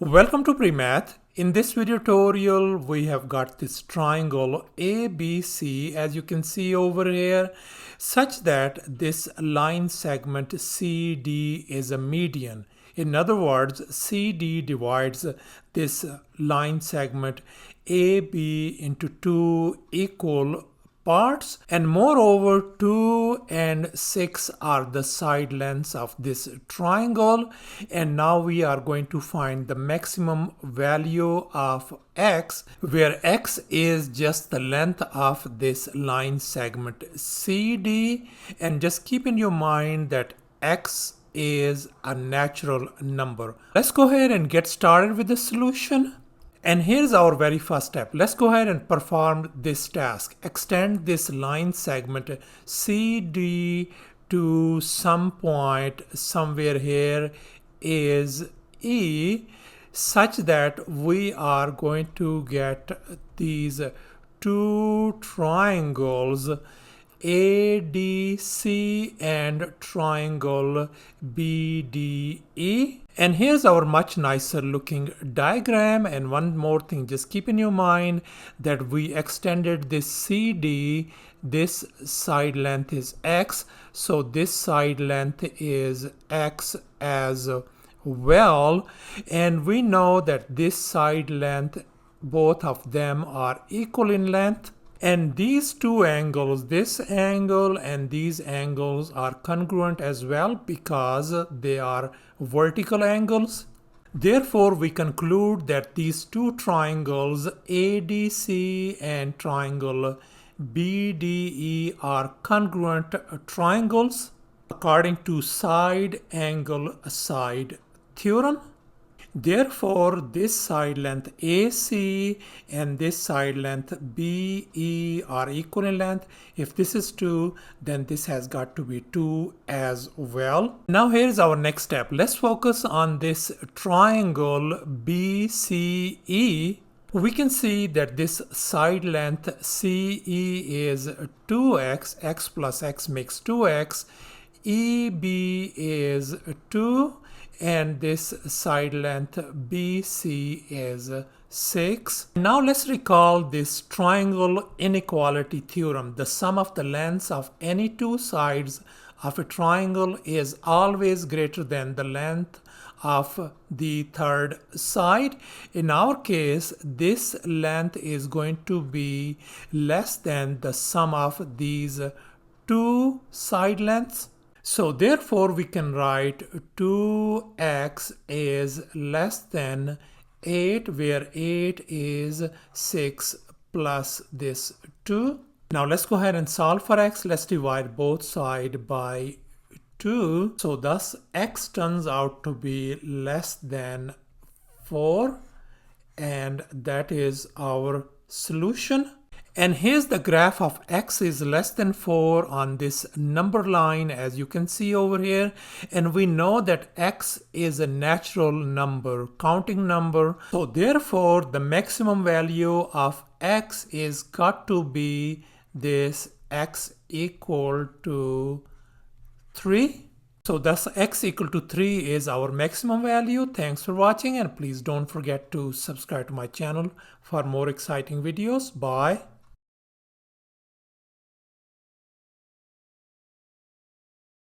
Welcome to PreMath. In this video tutorial, we have got this triangle ABC, as you can see over here, such that this line segment CD is a median. In other words, CD divides this line segment AB into two equal parts, and moreover 2 and 6 are the side lengths of this triangle. And now we are going to find the maximum value of x, where x is just the length of this line segment CD. And just keep in your mind that x is a natural number. Let's go ahead and get started with the solution. And here's our very first step. Let's go ahead and perform this task. Extend this line segment CD to some point somewhere here is E, such that we are going to get these two triangles ADC and triangle BDE. And here's our much nicer looking diagram. And one more thing, just keep in your mind that we extended this CD. This side length is X, so this side length is X as well. And we know that this side length, both of them are equal in length. And these two angles, this angle and these angles, are congruent as well because they are vertical angles. Therefore, we conclude that these two triangles ADC and triangle BDE are congruent triangles according to side angle side theorem. Therefore, this side length AC and this side length BE are equal in length. If this is 2, then this has got to be 2 as well. Now here's our next step. Let's focus on this triangle BCE. We can see that this side length CE is 2x, x plus x makes 2x, EB is 2, and this side length BC is 6. Now let's recall this triangle inequality theorem. The sum of the lengths of any two sides of a triangle is always greater than the length of the third side. In our case, this length is going to be less than the sum of these two side lengths. So therefore, we can write 2x is less than 8, where 8 is 6 plus this 2. Now let's go ahead and solve for x. Let's divide both sides by 2. So thus x turns out to be less than 4, and that is our solution. And here's the graph of x is less than 4 on this number line, as you can see over here. And we know that x is a natural number, counting number. So therefore, the maximum value of x is got to be this x equal to 3. So thus x equal to 3 is our maximum value. Thanks for watching, and please don't forget to subscribe to my channel for more exciting videos. Bye.